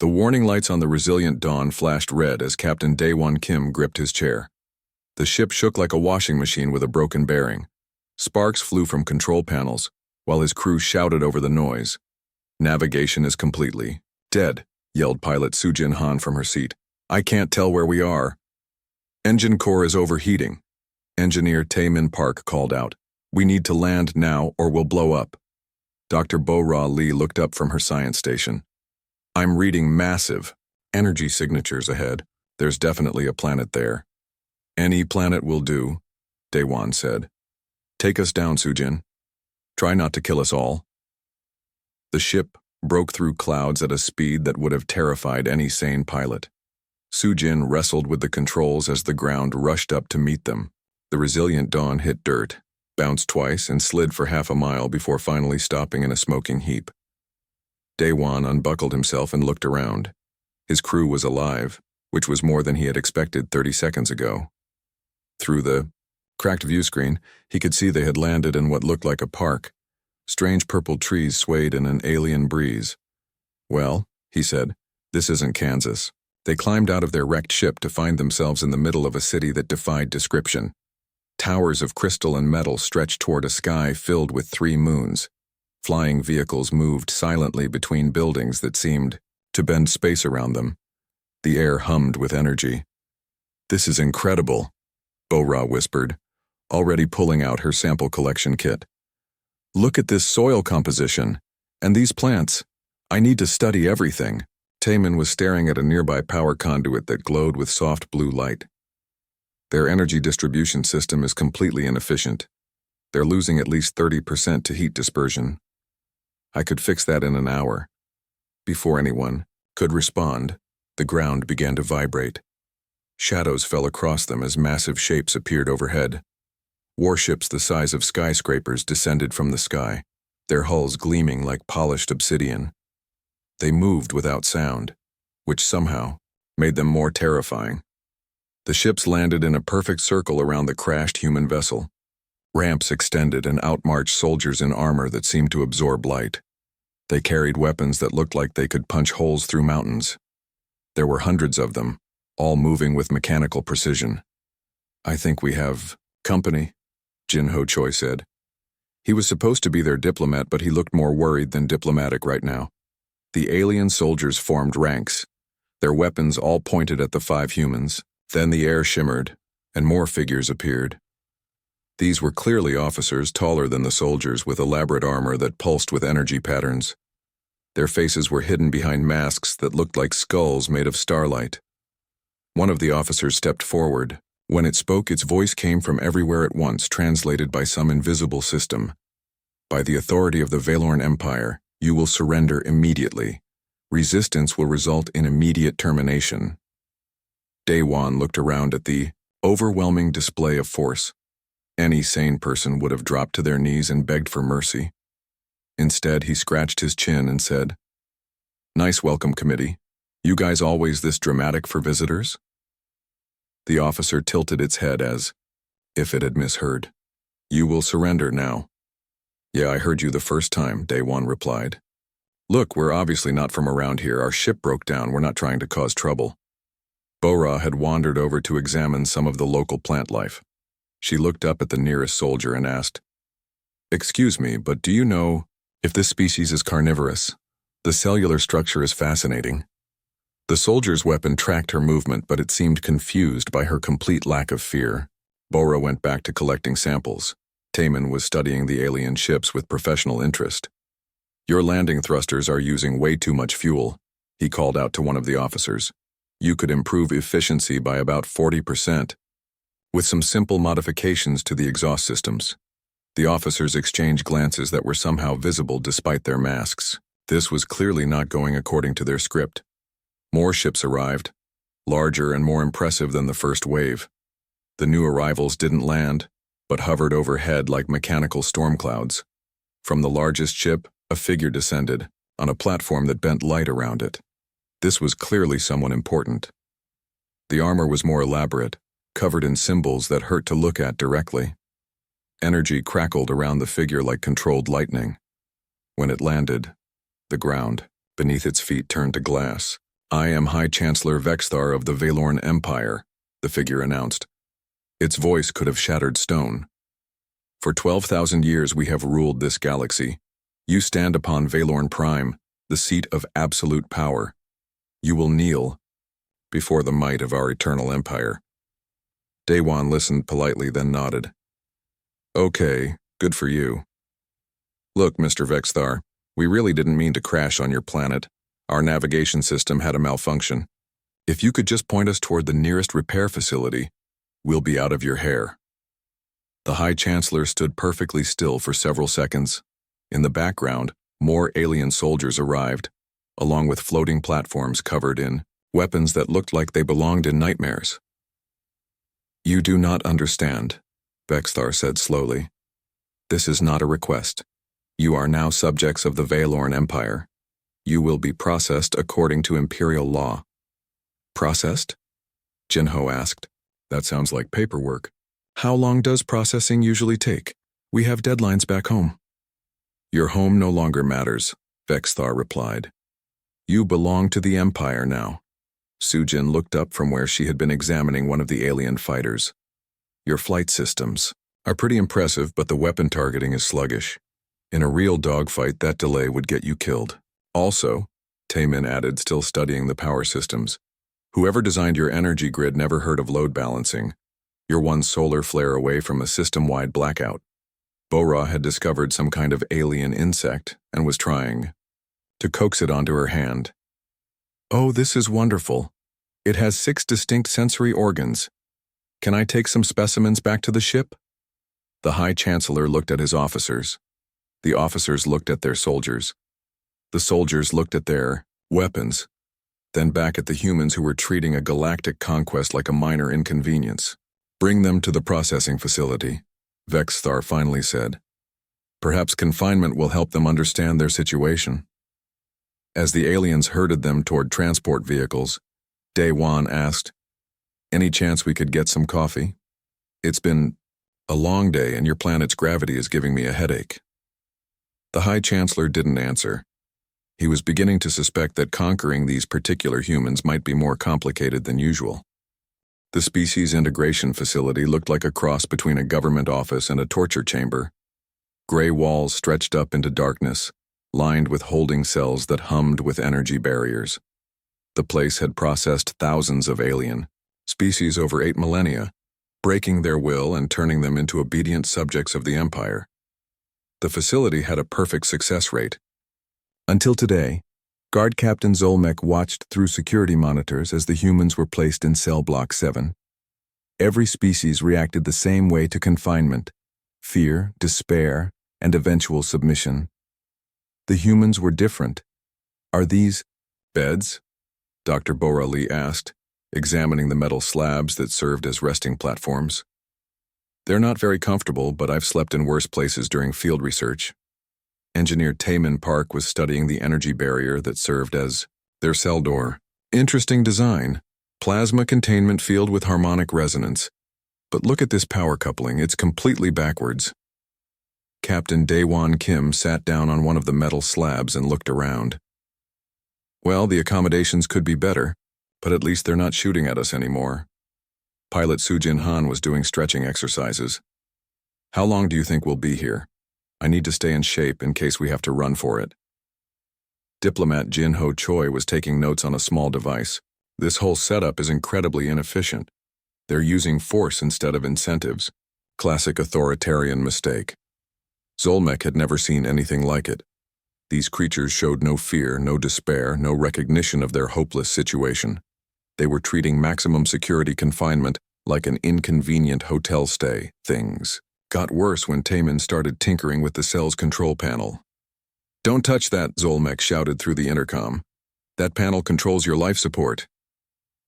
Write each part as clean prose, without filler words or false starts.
The warning lights on the Resilient Dawn flashed red as Captain Daewon Kim gripped his chair. The ship shook like a washing machine with a broken bearing. Sparks flew from control panels, while his crew shouted over the noise. "Navigation is completely dead," yelled pilot Sujin Han from her seat. "I can't tell where we are." "Engine core is overheating," Engineer Taemin Park called out. "We need to land now or we'll blow up." Dr. Bo-Ra Lee looked up from her science station. "I'm reading massive energy signatures ahead. There's definitely a planet there." "Any planet will do," Daewon said. "Take us down, Sujin. Try not to kill us all." The ship broke through clouds at a speed that would have terrified any sane pilot. Sujin wrestled with the controls as the ground rushed up to meet them. The Resilient Dawn hit dirt, bounced twice, and slid for half a mile before finally stopping in a smoking heap. Daewon unbuckled himself and looked around. His crew was alive, which was more than he had expected 30 seconds ago. Through the cracked view screen, he could see they had landed in what looked like a park. Strange purple trees swayed in an alien breeze. "Well," he said, "this isn't Kansas." They climbed out of their wrecked ship to find themselves in the middle of a city that defied description. Towers of crystal and metal stretched toward a sky filled with 3 moons. Flying vehicles moved silently between buildings that seemed to bend space around them. The air hummed with energy. "This is incredible," Bo-Ra whispered, already pulling out her sample collection kit. "Look at this soil composition. And these plants. I need to study everything." Taemin was staring at a nearby power conduit that glowed with soft blue light. "Their energy distribution system is completely inefficient. They're losing at least 30% to heat dispersion. I could fix that in an hour." Before anyone could respond, the ground began to vibrate. Shadows fell across them as massive shapes appeared overhead. Warships the size of skyscrapers descended from the sky, their hulls gleaming like polished obsidian. They moved without sound, which somehow made them more terrifying. The ships landed in a perfect circle around the crashed human vessel. Ramps extended and out-marched soldiers in armor that seemed to absorb light. They carried weapons that looked like they could punch holes through mountains. There were hundreds of them, all moving with mechanical precision. "I think we have company," Jin Ho Choi said. He was supposed to be their diplomat, but he looked more worried than diplomatic right now. The alien soldiers formed ranks, their weapons all pointed at the 5 humans. Then the air shimmered, and more figures appeared. These were clearly officers taller than the soldiers with elaborate armor that pulsed with energy patterns. Their faces were hidden behind masks that looked like skulls made of starlight. One of the officers stepped forward. When it spoke, its voice came from everywhere at once, translated by some invisible system. "By the authority of the Valorn Empire, you will surrender immediately. Resistance will result in immediate termination." Daewon looked around at the overwhelming display of force. Any sane person would have dropped to their knees and begged for mercy. Instead, he scratched his chin and said, "Nice welcome committee. You guys always this dramatic for visitors?" The officer tilted its head as if it had misheard. "You will surrender now." "Yeah, I heard you the first time," Daewon replied. "Look, we're obviously not from around here. Our ship broke down. We're not trying to cause trouble." Bo-Ra had wandered over to examine some of the local plant life. She looked up at the nearest soldier and asked, "Excuse me, but do you know if this species is carnivorous? The cellular structure is fascinating." The soldier's weapon tracked her movement, but it seemed confused by her complete lack of fear. Bo-Ra went back to collecting samples. Taemin was studying the alien ships with professional interest. "Your landing thrusters are using way too much fuel," he called out to one of the officers. "You could improve efficiency by about 40%, with some simple modifications to the exhaust systems." The officers exchanged glances that were somehow visible despite their masks. This was clearly not going according to their script. More ships arrived, larger and more impressive than the first wave. The new arrivals didn't land, but hovered overhead like mechanical storm clouds. From the largest ship, a figure descended, on a platform that bent light around it. This was clearly someone important. The armor was more elaborate, covered in symbols that hurt to look at directly. Energy crackled around the figure like controlled lightning. When it landed, the ground beneath its feet turned to glass, "I am High Chancellor Vexthar of the Valorn Empire," the figure announced. Its voice could have shattered stone. "For 12,000 years we have ruled this galaxy. You stand upon Valorn Prime, the seat of absolute power. You will kneel before the might of our eternal empire." Daewon listened politely, then nodded. "Okay, good for you. Look, Mr. Vexthar, we really didn't mean to crash on your planet. Our navigation system had a malfunction. If you could just point us toward the nearest repair facility, we'll be out of your hair." The High Chancellor stood perfectly still for several seconds. In the background, more alien soldiers arrived, along with floating platforms covered in weapons that looked like they belonged in nightmares. "You do not understand," Vexthar said slowly. "This is not a request. You are now subjects of the Valorn Empire. You will be processed according to Imperial law." "Processed?" Jinho asked. "That sounds like paperwork. How long does processing usually take? We have deadlines back home." "Your home no longer matters," Vexthar replied. "You belong to the Empire now." Sujin looked up from where she had been examining one of the alien fighters. "Your flight systems are pretty impressive, but the weapon targeting is sluggish. In a real dogfight, that delay would get you killed. Also," Taemin added, still studying the power systems, "whoever designed your energy grid never heard of load balancing. You're one solar flare away from a system-wide blackout." Bora had discovered some kind of alien insect and was trying to coax it onto her hand. "Oh, this is wonderful. It has 6 distinct sensory organs. Can I take some specimens back to the ship?" The High Chancellor looked at his officers. The officers looked at their soldiers. The soldiers looked at their weapons, then back at the humans who were treating a galactic conquest like a minor inconvenience. "Bring them to the processing facility," Vexthar finally said. "Perhaps confinement will help them understand their situation." As the aliens herded them toward transport vehicles, Daewon asked, "Any chance we could get some coffee? It's been a long day and your planet's gravity is giving me a headache." The High Chancellor didn't answer. He was beginning to suspect that conquering these particular humans might be more complicated than usual. The species integration facility looked like a cross between a government office and a torture chamber. Gray walls stretched up into darkness, lined with holding cells that hummed with energy barriers. The place had processed thousands of alien species over 8 millennia, breaking their will and turning them into obedient subjects of the Empire. The facility had a perfect success rate. Until today, Guard Captain Zolmek watched through security monitors as the humans were placed in Cell Block 7. Every species reacted the same way to confinement: fear, despair, and eventual submission. The humans were different. "Are these beds?" Dr. Borali asked, examining the metal slabs that served as resting platforms. "They're not very comfortable, but I've slept in worse places during field research." Engineer Taemin Park was studying the energy barrier that served as their cell door. "Interesting design. Plasma containment field with harmonic resonance. But look at this power coupling, it's completely backwards." Captain Daewon Kim sat down on one of the metal slabs and looked around. "Well, the accommodations could be better, but at least they're not shooting at us anymore." Pilot Sujin Han was doing stretching exercises. "How long do you think we'll be here? I need to stay in shape in case we have to run for it." Diplomat Jin Ho Choi was taking notes on a small device. "This whole setup is incredibly inefficient. They're using force instead of incentives. Classic authoritarian mistake." Zolmek had never seen anything like it. These creatures showed no fear, no despair, no recognition of their hopeless situation. They were treating maximum security confinement like an inconvenient hotel stay. Things got worse when Taemin started tinkering with the cell's control panel. "Don't touch that," Zolmek shouted through the intercom. "That panel controls your life support."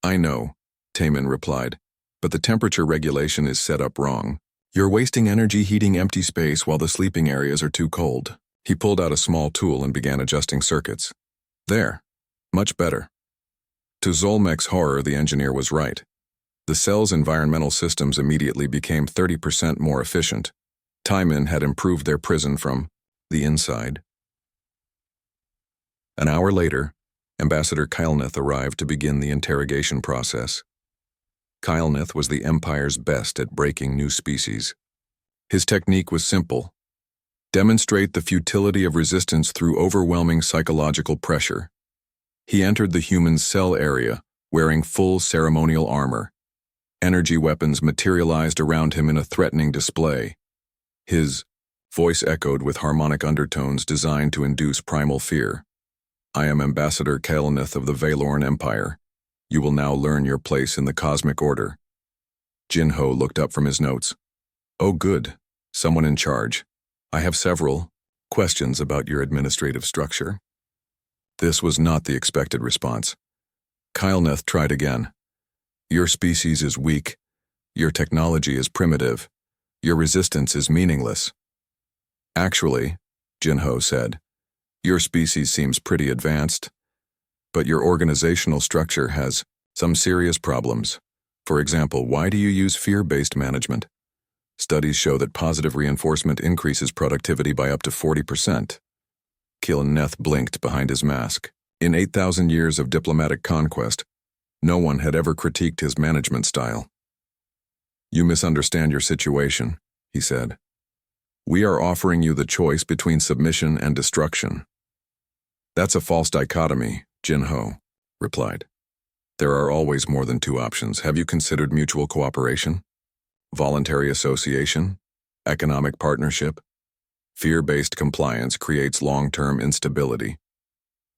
"I know," Taemin replied, "but the temperature regulation is set up wrong. You're wasting energy heating empty space while the sleeping areas are too cold." He pulled out a small tool and began adjusting circuits. "There. Much better." To Zolmek's horror, the engineer was right. The cell's environmental systems immediately became 30% more efficient. Taemin had improved their prison from the inside. An hour later, Ambassador Kylneth arrived to begin the interrogation process. Kylneth was the Empire's best at breaking new species. His technique was simple: demonstrate the futility of resistance through overwhelming psychological pressure. He entered the human's cell area, wearing full ceremonial armor. Energy weapons materialized around him in a threatening display. His voice echoed with harmonic undertones designed to induce primal fear. "I am Ambassador Kylneth of the Valorn Empire. You will now learn your place in the cosmic order." Jinho looked up from his notes. "Oh good, someone in charge. I have several questions about your administrative structure." This was not the expected response. Kylneth tried again. "Your species is weak. Your technology is primitive. Your resistance is meaningless." "Actually," Jinho said, "your species seems pretty advanced, but your organizational structure has some serious problems. For example, why do you use fear-based management? Studies show that positive reinforcement increases productivity by up to 40%. Kylneth blinked behind his mask. In 8,000 years of diplomatic conquest, no one had ever critiqued his management style. "You misunderstand your situation," he said. "We are offering you the choice between submission and destruction." "That's a false dichotomy," Jinho replied. "There are always more than two options. Have you considered mutual cooperation? Voluntary association? Economic partnership? Fear-based compliance creates long-term instability."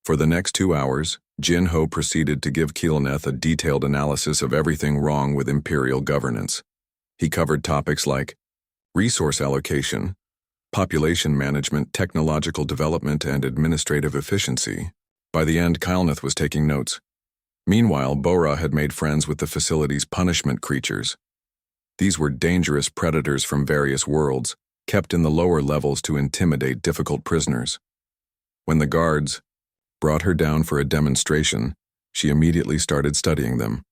For the next 2 hours, Jinho proceeded to give Kylneth a detailed analysis of everything wrong with imperial governance. He covered topics like resource allocation, population management, technological development, and administrative efficiency. By the end, Kylneth was taking notes. Meanwhile, Bora had made friends with the facility's punishment creatures. These were dangerous predators from various worlds, kept in the lower levels to intimidate difficult prisoners. When the guards brought her down for a demonstration, she immediately started studying them.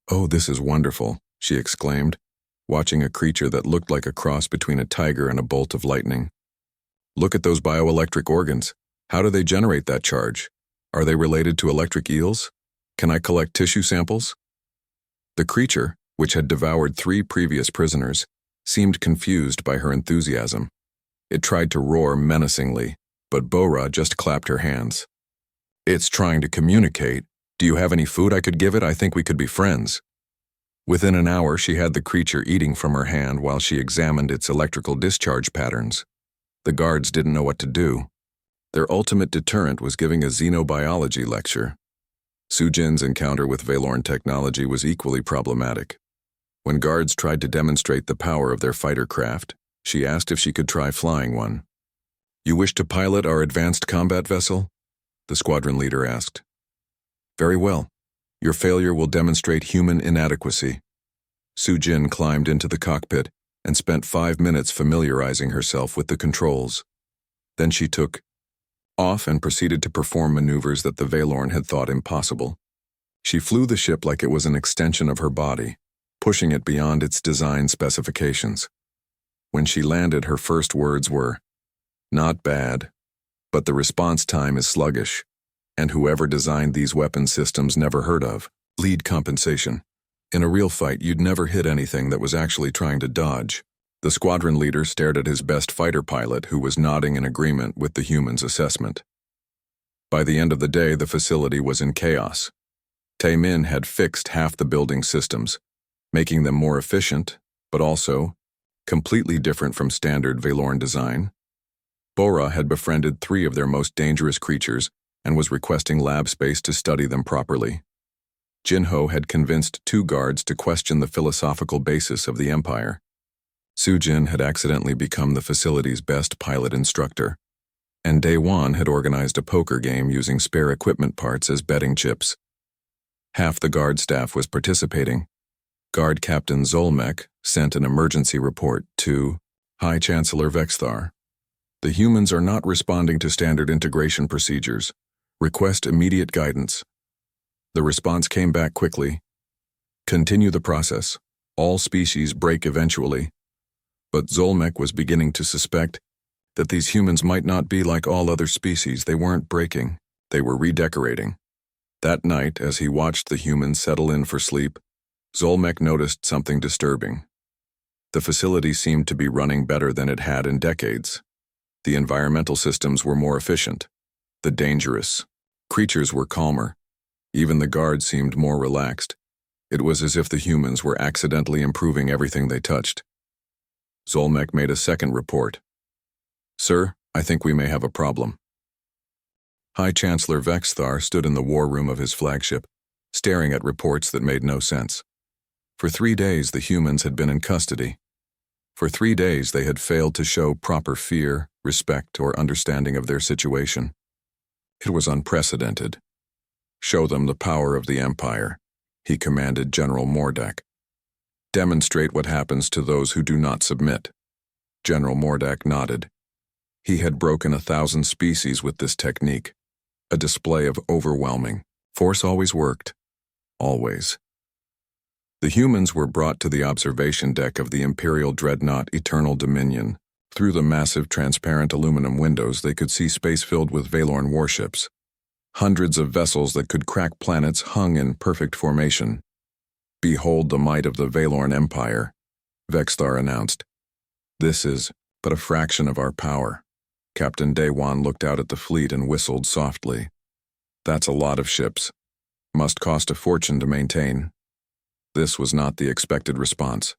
"Oh, this is wonderful," she exclaimed, watching a creature that looked like a cross between a tiger and a bolt of lightning. "Look at those bioelectric organs. How do they generate that charge? Are they related to electric eels? Can I collect tissue samples?" The creature, which had devoured 3 previous prisoners, seemed confused by her enthusiasm. It tried to roar menacingly, but Bora just clapped her hands. "It's trying to communicate. Do you have any food I could give it? I think we could be friends." Within an hour, she had the creature eating from her hand while she examined its electrical discharge patterns. The guards didn't know what to do. Their ultimate deterrent was giving a xenobiology lecture. Sujin's encounter with Valorn technology was equally problematic. When guards tried to demonstrate the power of their fighter craft, she asked if she could try flying one. "You wish to pilot our advanced combat vessel?" the squadron leader asked. "Very well. Your failure will demonstrate human inadequacy." Sujin climbed into the cockpit and spent 5 minutes familiarizing herself with the controls. Then she took off and proceeded to perform maneuvers that the Valorn had thought impossible. She flew the ship like it was an extension of her body, pushing it beyond its design specifications. When she landed, her first words were, "Not bad, but the response time is sluggish, and whoever designed these weapon systems never heard of. Lead compensation. In a real fight, you'd never hit anything that was actually trying to dodge." The squadron leader stared at his best fighter pilot, who was nodding in agreement with the human's assessment. By the end of the day, the facility was in chaos. Taemin had fixed half the building systems, making them more efficient, but also completely different from standard Valorn design. Bora had befriended 3 of their most dangerous creatures and was requesting lab space to study them properly. Jinho had convinced 2 guards to question the philosophical basis of the Empire. Sujin had accidentally become the facility's best pilot instructor, and Daewon had organized a poker game using spare equipment parts as betting chips. Half the guard staff was participating. Guard Captain Zolmek sent an emergency report to High Chancellor Vexthar. "The humans are not responding to standard integration procedures. Request immediate guidance." The response came back quickly. "Continue the process. All species break eventually." But Zolmek was beginning to suspect that these humans might not be like all other species. They weren't breaking, they were redecorating. That night, as he watched the humans settle in for sleep, Zolmek noticed something disturbing. The facility seemed to be running better than it had in decades. The environmental systems were more efficient. The dangerous creatures were calmer. Even the guards seemed more relaxed. It was as if the humans were accidentally improving everything they touched. Zolmek made a second report. "Sir, I think we may have a problem." High Chancellor Vexthar stood in the war room of his flagship, staring at reports that made no sense. For 3 days, the humans had been in custody. For 3 days, they had failed to show proper fear, respect, or understanding of their situation. It was unprecedented. "Show them the power of the Empire," he commanded General Mordak. "Demonstrate what happens to those who do not submit." General Mordak nodded. He had broken 1,000 species with this technique. A display of overwhelming force always worked. Always. The humans were brought to the observation deck of the Imperial Dreadnought Eternal Dominion. Through the massive transparent aluminum windows, they could see space filled with Valorn warships. Hundreds of vessels that could crack planets hung in perfect formation. "Behold the might of the Valorn Empire," Vexthar announced. "This is but a fraction of our power." Captain Daywan looked out at the fleet and whistled softly. "That's a lot of ships. Must cost a fortune to maintain." This was not the expected response.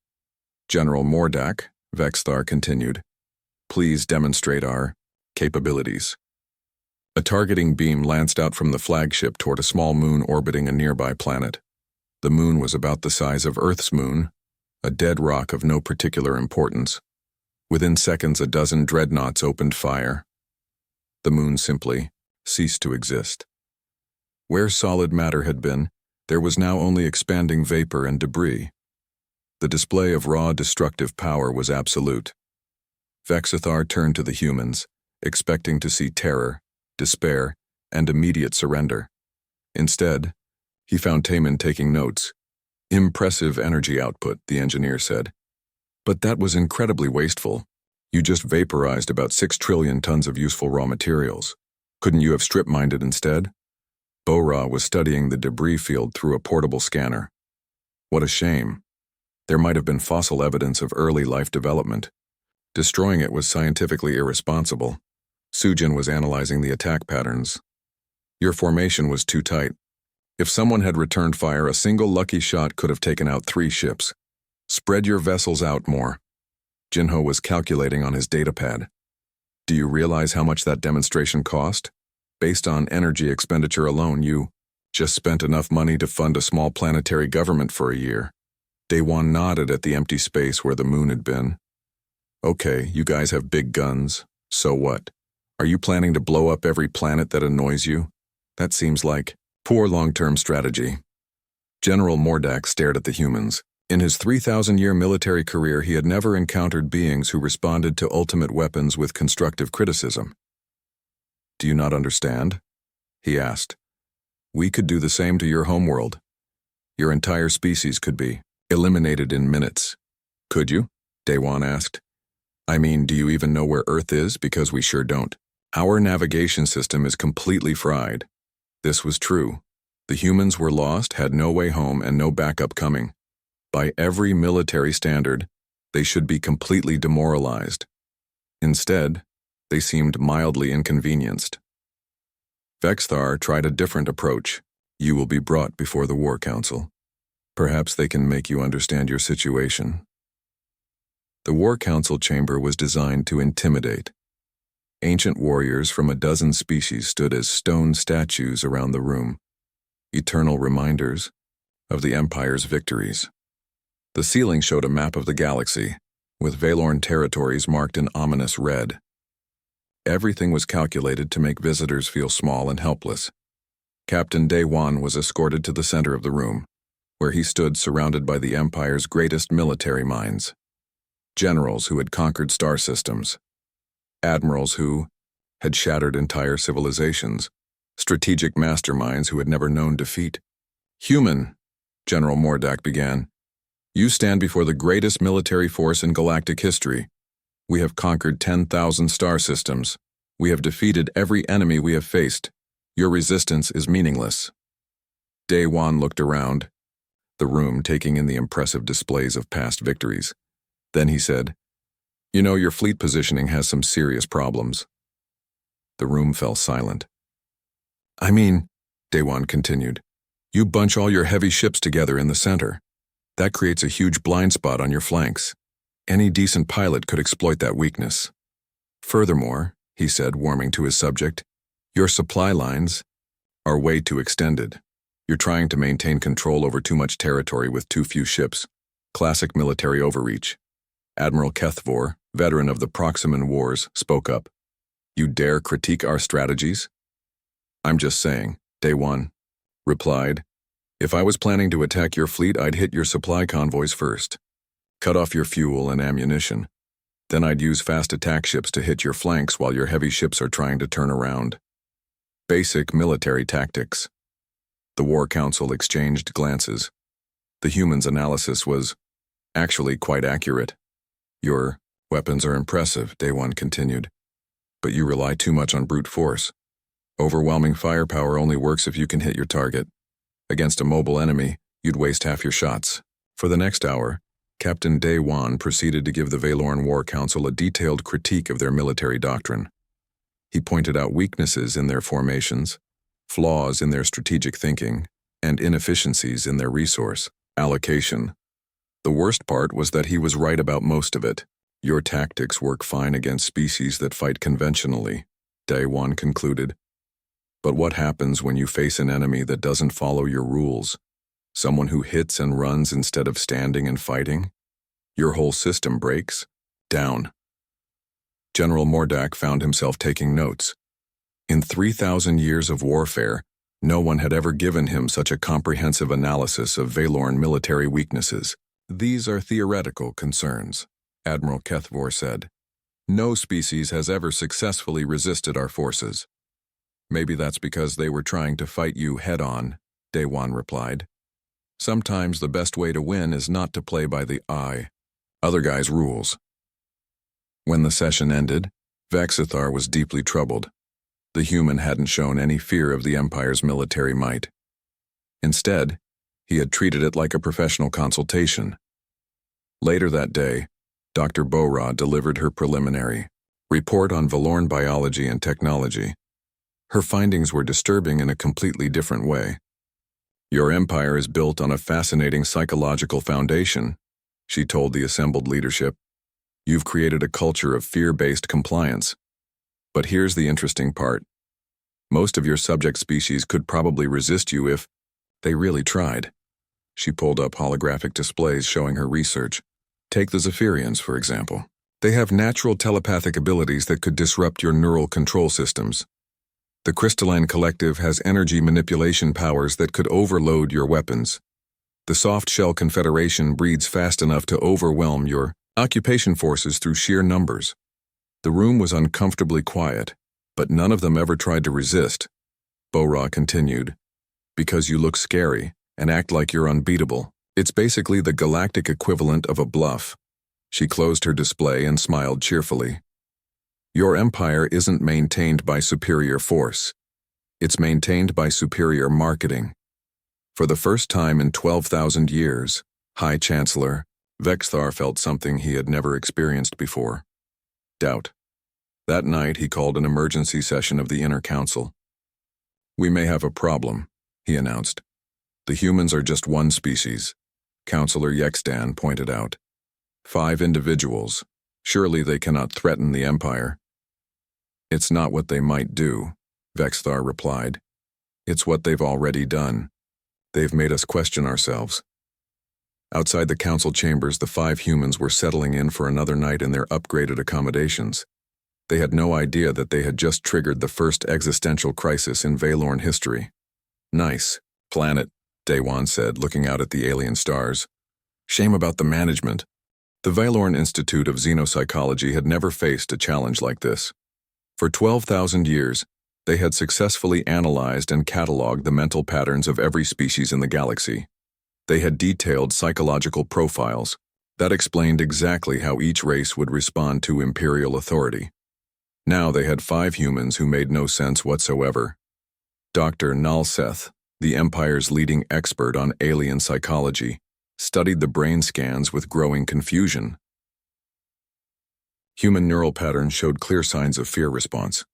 "General Mordak," Vexthar continued, "please demonstrate our capabilities." A targeting beam lanced out from the flagship toward a small moon orbiting a nearby planet. The moon was about the size of Earth's moon, a dead rock of no particular importance. Within seconds, a dozen dreadnoughts opened fire. The moon simply ceased to exist. Where solid matter had been, there was now only expanding vapor and debris. The display of raw destructive power was absolute. Vexthar turned to the humans, expecting to see terror, despair, and immediate surrender. Instead, he found Taman taking notes. "Impressive energy output," the engineer said. "But that was incredibly wasteful. You just vaporized about 6 trillion tons of useful raw materials. Couldn't you have strip-mined it instead?" Bora was studying the debris field through a portable scanner. "What a shame. There might have been fossil evidence of early life development. Destroying it was scientifically irresponsible." Sujin was analyzing the attack patterns. "Your formation was too tight. If someone had returned fire, a single lucky shot could have taken out 3 ships. Spread your vessels out more." Jinho was calculating on his datapad. "Do you realize how much that demonstration cost? Based on energy expenditure alone, you just spent enough money to fund a small planetary government for a year." Daywan nodded at the empty space where the moon had been. "Okay, you guys have big guns. So what? Are you planning to blow up every planet that annoys you? That seems like poor long-term strategy." General Mordak stared at the humans. In his 3,000-year military career, he had never encountered beings who responded to ultimate weapons with constructive criticism. "Do you not understand?" he asked. "We could do the same to your homeworld. Your entire species could be eliminated in minutes." "Could you?" Daywan asked. "I mean, do you even know where Earth is? Because we sure don't. Our navigation system is completely fried." This was true. The humans were lost, had no way home, and no backup coming. By every military standard, they should be completely demoralized. Instead, they seemed mildly inconvenienced. Vexthar tried a different approach. "You will be brought before the War Council. Perhaps they can make you understand your situation." The War Council chamber was designed to intimidate. Ancient warriors from a dozen species stood as stone statues around the room, eternal reminders of the Empire's victories. The ceiling showed a map of the galaxy, with Valorn territories marked in ominous red. Everything was calculated to make visitors feel small and helpless. Captain Daywan was escorted to the center of the room, where he stood surrounded by the Empire's greatest military minds. Generals who had conquered star systems. Admirals who had shattered entire civilizations. Strategic masterminds who had never known defeat. "Human," General Mordak began, "you stand before the greatest military force in galactic history. We have conquered 10,000 star systems. We have defeated every enemy we have faced. Your resistance is meaningless." Day-Wan looked around, the room taking in the impressive displays of past victories. Then he said, "You know, your fleet positioning has some serious problems." The room fell silent. "I mean," Day-Wan continued, "you bunch all your heavy ships together in the center. That creates a huge blind spot on your flanks. Any decent pilot could exploit that weakness. Furthermore," he said, warming to his subject, "your supply lines are way too extended. You're trying to maintain control over too much territory with too few ships. Classic military overreach." Admiral Kethvor, veteran of the Proximan Wars, spoke up. "You dare critique our strategies?" "I'm just saying," Day-Wan replied. "If I was planning to attack your fleet, I'd hit your supply convoys first. Cut off your fuel and ammunition. Then I'd use fast attack ships to hit your flanks while your heavy ships are trying to turn around. Basic military tactics." The War Council exchanged glances. The humans' analysis was actually quite accurate. "Your weapons are impressive," Day-Wan continued, "but you rely too much on brute force. Overwhelming firepower only works if you can hit your target. Against a mobile enemy, you'd waste half your shots." For the next hour, Captain Day-Wan proceeded to give the Valorn War Council a detailed critique of their military doctrine. He pointed out weaknesses in their formations, flaws in their strategic thinking, and inefficiencies in their resource allocation. The worst part was that he was right about most of it. "Your tactics work fine against species that fight conventionally," Day-Wan concluded. "But what happens when you face an enemy that doesn't follow your rules? Someone who hits and runs instead of standing and fighting? Your whole system breaks down." General Mordak found himself taking notes. In 3,000 years of warfare, no one had ever given him such a comprehensive analysis of Valorn military weaknesses. "These are theoretical concerns," Admiral Kethvor said. "No species has ever successfully resisted our forces." "Maybe that's because they were trying to fight you head-on," Day-Wan replied. "Sometimes the best way to win is not to play by the other guy's rules." When the session ended, Vexithar was deeply troubled. The human hadn't shown any fear of the Empire's military might. Instead, he had treated it like a professional consultation. Later that day, Dr. Bora delivered her preliminary report on Valorn biology and technology. Her findings were disturbing in a completely different way. "Your empire is built on a fascinating psychological foundation," she told the assembled leadership. "You've created a culture of fear-based compliance. But here's the interesting part. Most of your subject species could probably resist you if they really tried." She pulled up holographic displays showing her research. "Take the Zephyrians, for example. They have natural telepathic abilities that could disrupt your neural control systems. The Crystalline Collective has energy manipulation powers that could overload your weapons. The Soft Shell Confederation breeds fast enough to overwhelm your occupation forces through sheer numbers." The room was uncomfortably quiet, but none of them ever tried to resist. Bora continued, "Because you look scary and act like you're unbeatable. It's basically the galactic equivalent of a bluff." She closed her display and smiled cheerfully. "Your empire isn't maintained by superior force. It's maintained by superior marketing." For the first time in 12,000 years, High Chancellor Vexthar felt something he had never experienced before: doubt. That night, he called an emergency session of the Inner Council. "We may have a problem," he announced. "The humans are just one species," Councillor Yexdan pointed out. 5 individuals. Surely they cannot threaten the Empire." "It's not what they might do," Vexthar replied. "It's what they've already done. They've made us question ourselves." Outside the council chambers, the 5 humans were settling in for another night in their upgraded accommodations. They had no idea that they had just triggered the first existential crisis in Valorn history. "Nice planet," Day-Wan said, looking out at the alien stars. "Shame about the management." The Valorn Institute of Xenopsychology had never faced a challenge like this. For 12,000 years, they had successfully analyzed and cataloged the mental patterns of every species in the galaxy. They had detailed psychological profiles that explained exactly how each race would respond to imperial authority. Now they had 5 humans who made no sense whatsoever. Dr. Nalseth, the Empire's leading expert on alien psychology, studied the brain scans with growing confusion. Human neural patterns showed clear signs of fear response.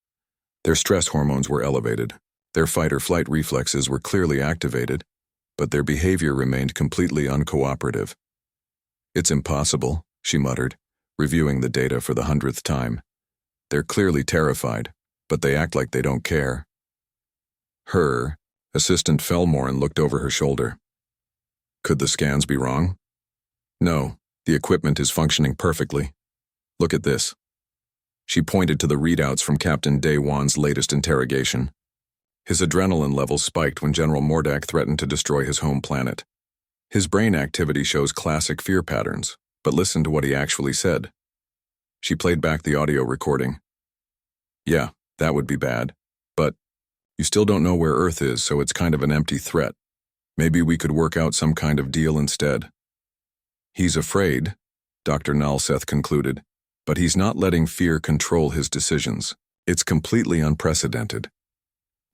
Their stress hormones were elevated. Their fight-or-flight reflexes were clearly activated, but their behavior remained completely uncooperative. "It's impossible," she muttered, reviewing the data for the 100th time. "They're clearly terrified, but they act like they don't care." Assistant Felmorn looked over her shoulder. "Could the scans be wrong?" "No, the equipment is functioning perfectly. Look at this." She pointed to the readouts from Captain Day-Wan's latest interrogation. His adrenaline levels spiked when General Mordak threatened to destroy his home planet. His brain activity shows classic fear patterns, but listen to what he actually said. She played back the audio recording. "Yeah, that would be bad. But you still don't know where Earth is, so it's kind of an empty threat. Maybe we could work out some kind of deal instead." "He's afraid," Dr. Nalseth concluded, "but he's not letting fear control his decisions. It's completely unprecedented."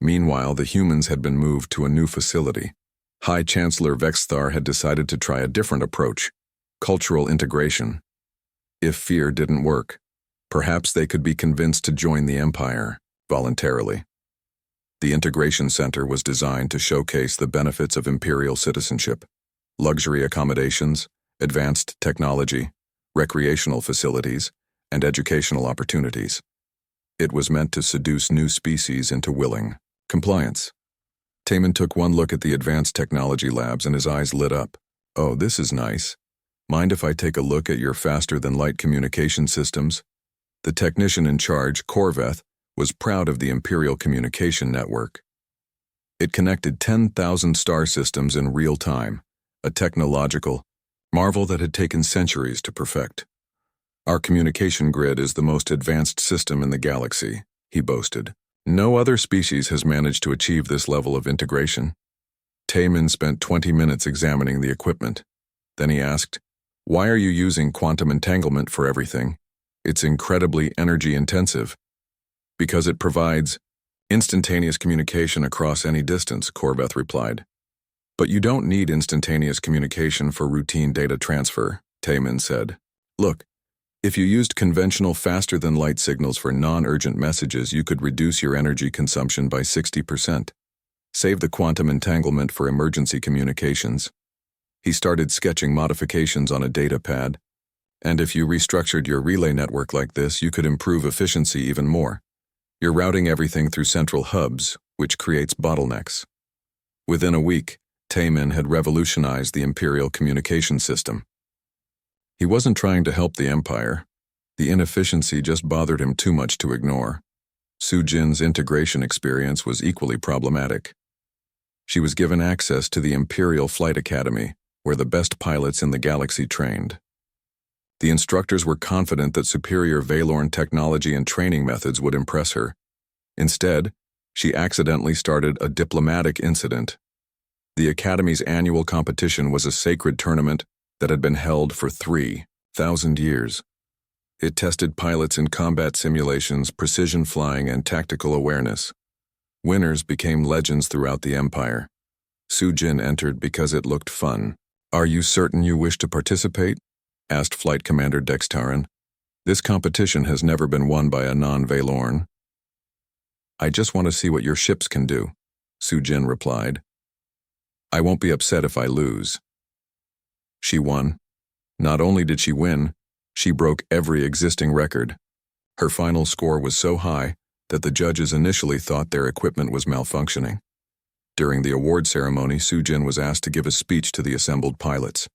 Meanwhile, the humans had been moved to a new facility. High Chancellor Vexthar had decided to try a different approach: cultural integration. If fear didn't work, perhaps they could be convinced to join the Empire voluntarily. The Integration Center was designed to showcase the benefits of Imperial citizenship: luxury accommodations, advanced technology, recreational facilities, and educational opportunities. It was meant to seduce new species into willing compliance. Taman took one look at the advanced technology labs and his eyes lit up. "Oh, this is nice. Mind if I take a look at your faster-than-light communication systems?" The technician in charge, Korveth, was proud of the Imperial Communication Network. It connected 10,000 star systems in real time, a technological marvel that had taken centuries to perfect. "Our communication grid is the most advanced system in the galaxy," he boasted. "No other species has managed to achieve this level of integration." Taman spent 20 minutes examining the equipment. Then he asked, "Why are you using quantum entanglement for everything? It's incredibly energy-intensive." "Because it provides instantaneous communication across any distance," Korveth replied. "But you don't need instantaneous communication for routine data transfer," Taman said. "Look, if you used conventional faster-than-light signals for non-urgent messages, you could reduce your energy consumption by 60%. Save the quantum entanglement for emergency communications." He started sketching modifications on a data pad. "And if you restructured your relay network like this, you could improve efficiency even more. You're routing everything through central hubs, which creates bottlenecks." Within a week, Taman had revolutionized the Imperial communication system. He wasn't trying to help the Empire. The inefficiency just bothered him too much to ignore. Sujin's integration experience was equally problematic. She was given access to the Imperial Flight Academy, where the best pilots in the galaxy trained. The instructors were confident that superior Valorn technology and training methods would impress her. Instead, she accidentally started a diplomatic incident. The Academy's annual competition was a sacred tournament that had been held for 3,000 years. It tested pilots in combat simulations, precision flying, and tactical awareness. Winners became legends throughout the Empire. Sujin entered because it looked fun. "Are you certain you wish to participate?" asked Flight Commander Dextaran. "This competition has never been won by a non-Valorn." "I just want to see what your ships can do," Sujin replied. "I won't be upset if I lose." She won. Not only did she win, she broke every existing record. Her final score was so high that the judges initially thought their equipment was malfunctioning. During the award ceremony, Sujin was asked to give a speech to the assembled pilots.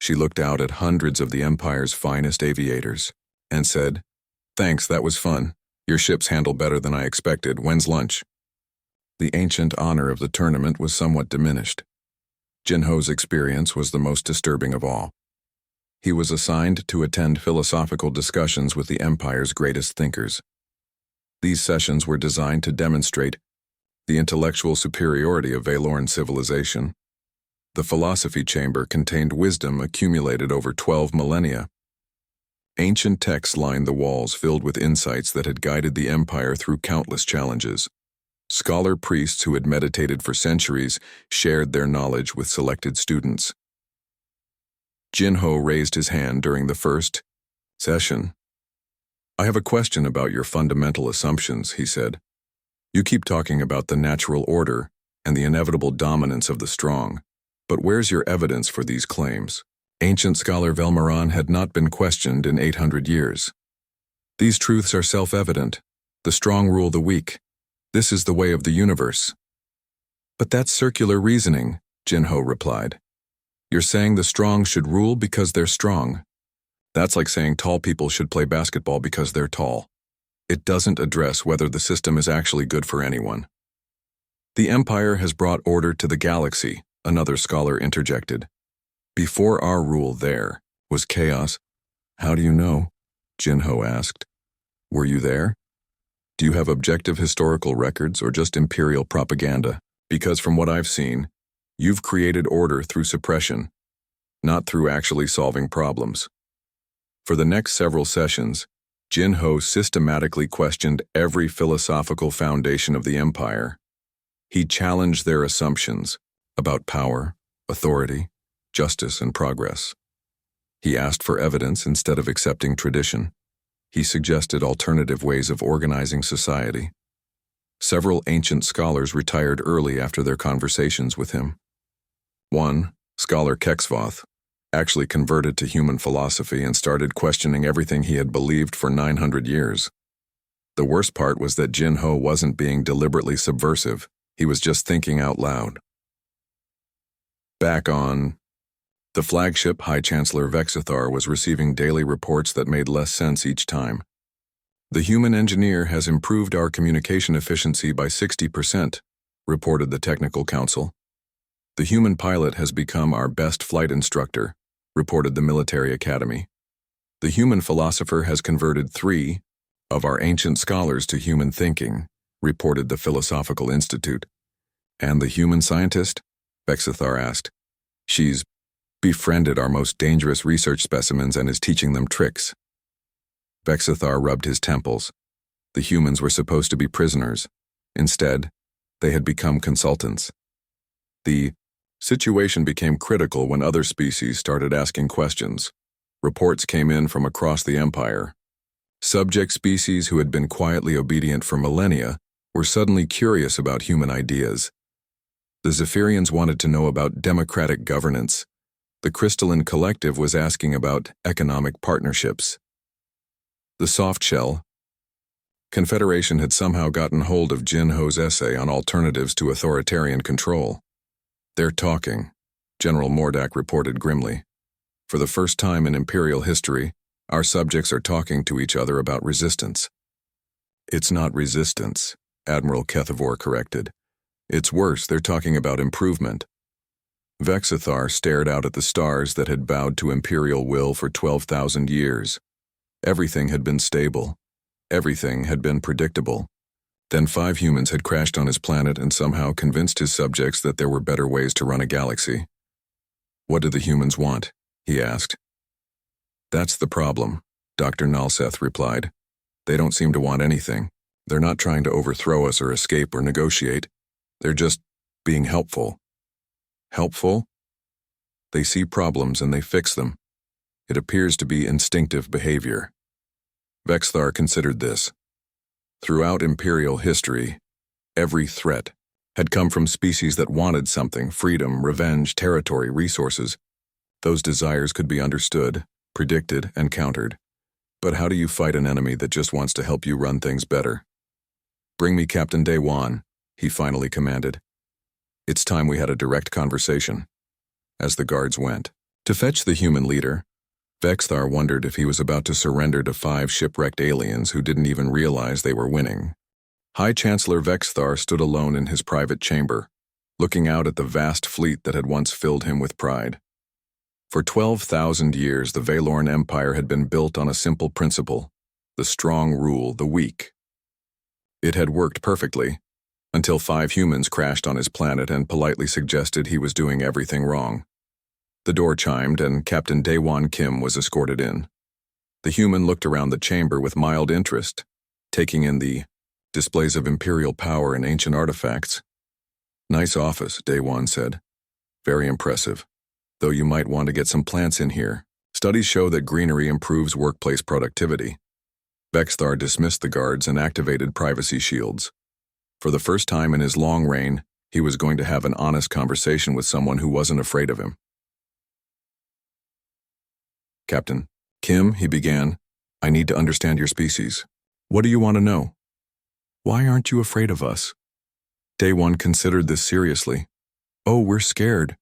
She looked out at hundreds of the Empire's finest aviators and said, "Thanks, that was fun. Your ships handle better than I expected. When's lunch?" The ancient honor of the tournament was somewhat diminished. Jinho's experience was the most disturbing of all. He was assigned to attend philosophical discussions with the Empire's greatest thinkers. These sessions were designed to demonstrate the intellectual superiority of Valorn civilization. The philosophy chamber contained wisdom accumulated over 12 millennia. Ancient texts lined the walls, filled with insights that had guided the Empire through countless challenges. Scholar priests who had meditated for centuries shared their knowledge with selected students. Jinho raised his hand during the first session. "I have a question about your fundamental assumptions," he said. "You keep talking about the natural order and the inevitable dominance of the strong, but where's your evidence for these claims?" Ancient scholar Velmaran had not been questioned in 800 years. "These truths are self-evident. The strong rule the weak. This is the way of the universe." "But that's circular reasoning," Jinho replied. "You're saying the strong should rule because they're strong. That's like saying tall people should play basketball because they're tall. It doesn't address whether the system is actually good for anyone." "The Empire has brought order to the galaxy," another scholar interjected. "Before our rule there was chaos." "How do you know?" Jinho asked. "Were you there? Do you have objective historical records or just imperial propaganda? Because from what I've seen, you've created order through suppression, not through actually solving problems." For the next several sessions, Jinho systematically questioned every philosophical foundation of the Empire. He challenged their assumptions about power, authority, justice, and progress. He asked for evidence instead of accepting tradition. He suggested alternative ways of organizing society. Several ancient scholars retired early after their conversations with him. One, Scholar Kexvoth, actually converted to human philosophy and started questioning everything he had believed for 900 years. The worst part was that Jinho wasn't being deliberately subversive. He was just thinking out loud. Back on the flagship, High Chancellor Vexithar was receiving daily reports that made less sense each time. "The human engineer has improved our communication efficiency by 60%, reported the Technical Council. "The human pilot has become our best flight instructor," reported the Military Academy. "The human philosopher has converted 3 of our ancient scholars to human thinking," reported the Philosophical Institute. "And the human scientist?" Vexithar asked. "She's befriended our most dangerous research specimens and is teaching them tricks." Vexithar rubbed his temples. The humans were supposed to be prisoners. Instead, they had become consultants. The situation became critical when other species started asking questions. Reports came in from across the Empire. Subject species who had been quietly obedient for millennia were suddenly curious about human ideas. The Zephyrians wanted to know about democratic governance. The Crystalline Collective was asking about economic partnerships. The Softshell Confederation had somehow gotten hold of Jinho's essay on alternatives to authoritarian control. "They're talking," General Mordak reported grimly. "For the first time in Imperial history, our subjects are talking to each other about resistance." "It's not resistance," Admiral Kethavor corrected. "It's worse, they're talking about improvement." Vexithar stared out at the stars that had bowed to Imperial will for 12,000 years. Everything had been stable. Everything had been predictable. Then 5 humans had crashed on his planet and somehow convinced his subjects that there were better ways to run a galaxy. "What do the humans want?" he asked. "That's the problem," Dr. Nalseth replied. "They don't seem to want anything. They're not trying to overthrow us or escape or negotiate. They're just being helpful." "Helpful?" "They see problems and they fix them. It appears to be instinctive behavior." Vexthar considered this. Throughout Imperial history, every threat had come from species that wanted something: freedom, revenge, territory, resources. Those desires could be understood, predicted, and countered. But how do you fight an enemy that just wants to help you run things better? "Bring me Captain Dewan," he finally commanded. It's time we had a direct conversation. As the guards went to fetch the human leader, Vexthar wondered if he was about to surrender to 5 shipwrecked aliens who didn't even realize they were winning. High Chancellor Vexthar stood alone in his private chamber, looking out at the vast fleet that had once filled him with pride. For 12,000 years, the Valorn Empire had been built on a simple principle: the strong rule the weak. It had worked perfectly, until 5 humans crashed on his planet and politely suggested he was doing everything wrong. The door chimed and Captain Daewon Kim was escorted in. The human looked around the chamber with mild interest, taking in the displays of imperial power and ancient artifacts. Nice office, Day-One said. Very impressive. Though you might want to get some plants in here. Studies show that greenery improves workplace productivity. Vexthar dismissed the guards and activated privacy shields. For the first time in his long reign, he was going to have an honest conversation with someone who wasn't afraid of him. Captain Kim, he began, I need to understand your species. What do you want to know? Why aren't you afraid of us? Day-One considered this seriously. Oh, we're scared.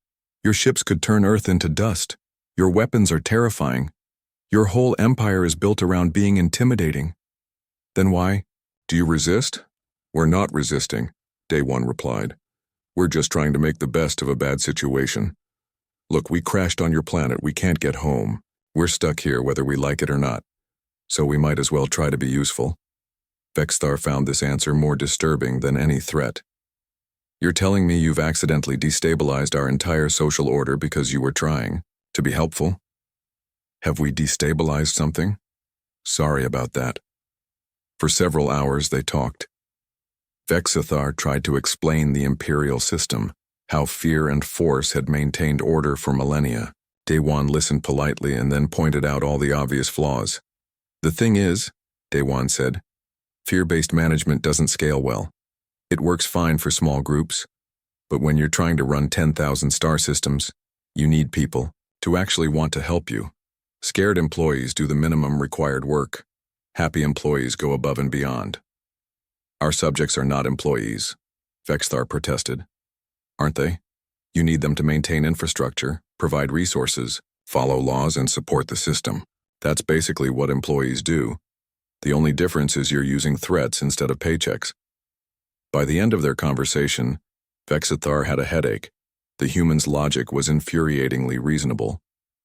Your ships could turn Earth into dust. Your weapons are terrifying. Your whole empire is built around being intimidating. Then why? Do you resist? We're not resisting, Day-One replied. We're just trying to make the best of a bad situation. Look, we crashed on your planet. We can't get home. We're stuck here whether we like it or not. So we might as well try to be useful. Vexthar found this answer more disturbing than any threat. You're telling me you've accidentally destabilized our entire social order because you were trying to be helpful? Have we destabilized something? Sorry about that. For several hours they talked. Vexthar tried to explain the imperial system, how fear and force had maintained order for millennia. Day-One listened politely and then pointed out all the obvious flaws. The thing is, Day-One said, fear-based management doesn't scale well. It works fine for small groups, but when you're trying to run 10,000 star systems, you need people to actually want to help you. Scared employees do the minimum required work. Happy employees go above and beyond. Our subjects are not employees, Vexthar protested. Aren't they? You need them to maintain infrastructure, provide resources, follow laws, and support the system. That's basically what employees do. The only difference is you're using threats instead of paychecks. By the end of their conversation, Vexthar had a headache. The human's logic was infuriatingly reasonable.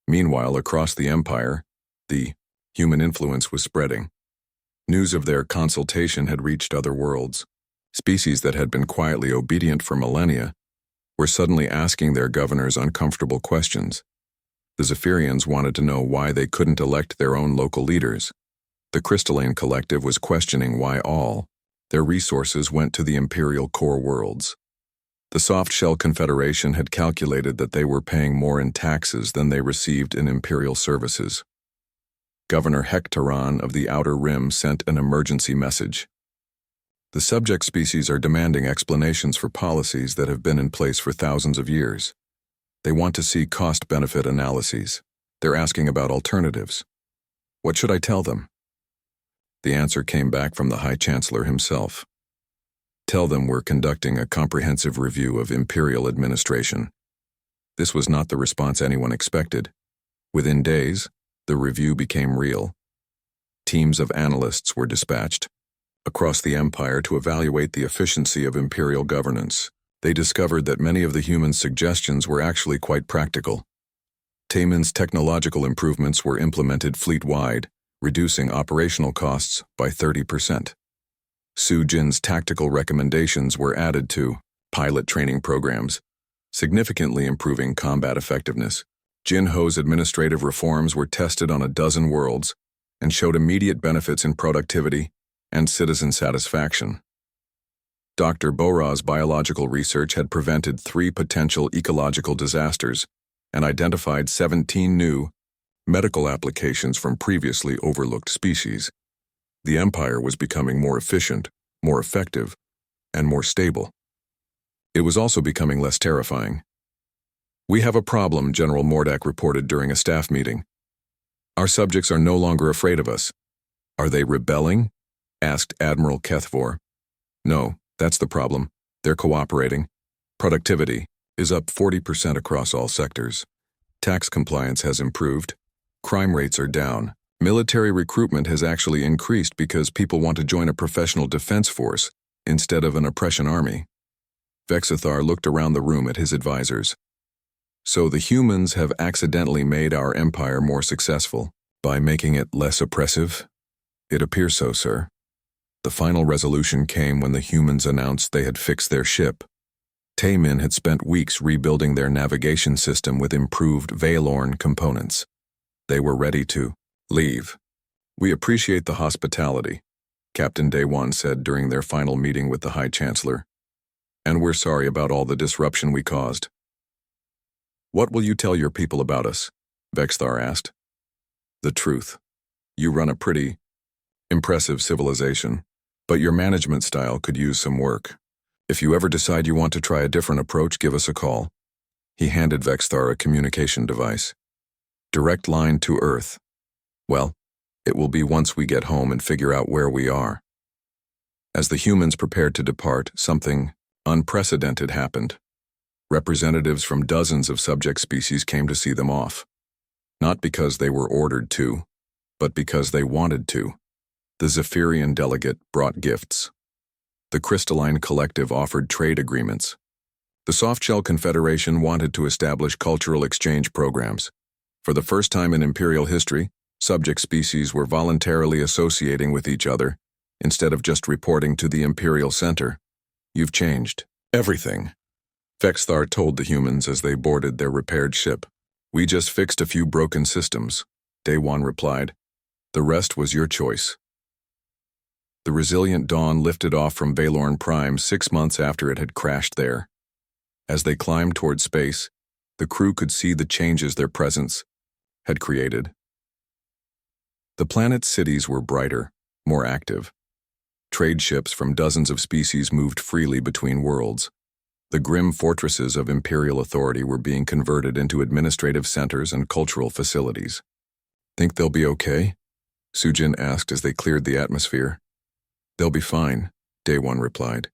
Meanwhile, across the Empire, the human influence was spreading. News of their consultation had reached other worlds. Species that had been quietly obedient for millennia were suddenly asking their governors uncomfortable questions. The Zephyrians wanted to know why they couldn't elect their own local leaders. The Crystalline Collective was questioning why all their resources went to the Imperial core worlds. The Soft Shell Confederation had calculated that they were paying more in taxes than they received in Imperial services. Governor Hectoron of the Outer Rim sent an emergency message. The subject species are demanding explanations for policies that have been in place for thousands of years. They want to see cost-benefit analyses. They're asking about alternatives. What should I tell them? The answer came back from the High Chancellor himself. Tell them we're conducting a comprehensive review of Imperial administration. This was not the response anyone expected. Within days, the review became real. Teams of analysts were dispatched across the Empire to evaluate the efficiency of Imperial governance. They discovered that many of the humans' suggestions were actually quite practical. Taemin's technological improvements were implemented fleet-wide, reducing operational costs by 30%. Sujin's tactical recommendations were added to pilot training programs, significantly improving combat effectiveness. Jinho's administrative reforms were tested on a dozen worlds and showed immediate benefits in productivity and citizen satisfaction. Dr. Bora's biological research had prevented 3 potential ecological disasters and identified 17 new medical applications from previously overlooked species. The Empire was becoming more efficient, more effective, and more stable. It was also becoming less terrifying. We have a problem, General Mordak reported during a staff meeting. Our subjects are no longer afraid of us. Are they rebelling? Asked Admiral Kethvor. No, that's the problem. They're cooperating. Productivity is up 40% across all sectors. Tax compliance has improved. Crime rates are down. Military recruitment has actually increased because people want to join a professional defense force instead of an oppression army. Vexthar looked around the room at his advisors. So the humans have accidentally made our empire more successful by making it less oppressive? It appears so, sir. The final resolution came when the humans announced they had fixed their ship. Taemin had spent weeks rebuilding their navigation system with improved Veilorn components. They were ready to leave. We appreciate the hospitality, Captain Day One said during their final meeting with the High Chancellor. And we're sorry about all the disruption we caused. What will you tell your people about us? Vexthar asked. The truth. You run a pretty impressive civilization, but your management style could use some work. If you ever decide you want to try a different approach, give us a call. He handed Vexthar a communication device. Direct line to Earth. Well, it will be once we get home and figure out where we are. As the humans prepared to depart, something unprecedented happened. Representatives from dozens of subject species came to see them off. Not because they were ordered to, but because they wanted to. The Zephyrian delegate brought gifts. The Crystalline Collective offered trade agreements. The Softshell Confederation wanted to establish cultural exchange programs. For the first time in Imperial history, subject species were voluntarily associating with each other, instead of just reporting to the Imperial Center. You've changed everything, Vexthar told the humans as they boarded their repaired ship. We just fixed a few broken systems, Day One replied. The rest was your choice. The Resilient Dawn lifted off from Valorn Prime 6 months after it had crashed there. As they climbed toward space, the crew could see the changes their presence had created. The planet's cities were brighter, more active. Trade ships from dozens of species moved freely between worlds. The grim fortresses of Imperial authority were being converted into administrative centers and cultural facilities. Think they'll be okay? Sujin asked as they cleared the atmosphere. They'll be fine, Day One replied.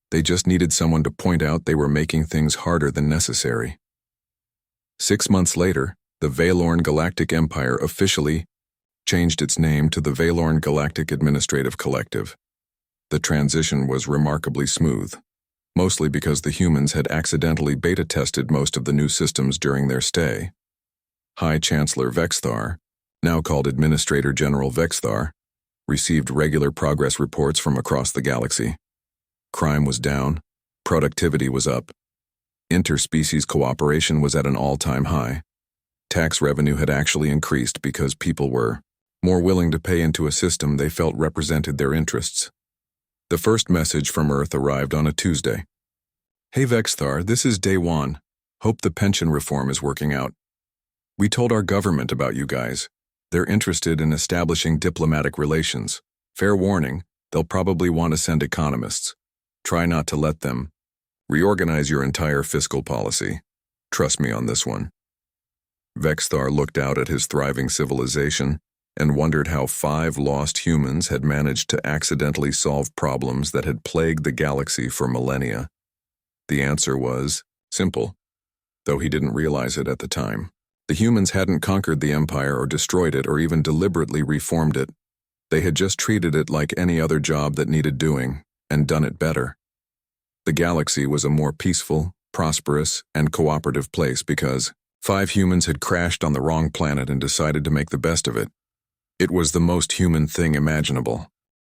They just needed someone to point out they were making things harder than necessary. 6 months later, the Valorn Galactic Empire officially changed its name to the Valorn Galactic Administrative Collective. The transition was remarkably smooth, mostly because the humans had accidentally beta-tested most of the new systems during their stay. High Chancellor Vexthar, now called Administrator General Vexthar, received regular progress reports from across the galaxy. Crime was down, productivity was up, interspecies cooperation was at an all-time high. Tax revenue had actually increased because people were more willing to pay into a system they felt represented their interests. The first message from Earth arrived on a Tuesday. Hey Vexthar, this is Day One. Hope the pension reform is working out. We told our government about you guys. They're interested in establishing diplomatic relations. Fair warning, they'll probably want to send economists. Try not to let them reorganize your entire fiscal policy. Trust me on this one. Vexthar looked out at his thriving civilization and wondered how 5 lost humans had managed to accidentally solve problems that had plagued the galaxy for millennia. The answer was simple, though he didn't realize it at the time. The humans hadn't conquered the Empire or destroyed it or even deliberately reformed it. They had just treated it like any other job that needed doing, and done it better. The galaxy was a more peaceful, prosperous, and cooperative place because 5 humans had crashed on the wrong planet and decided to make the best of it. It was the most human thing imaginable.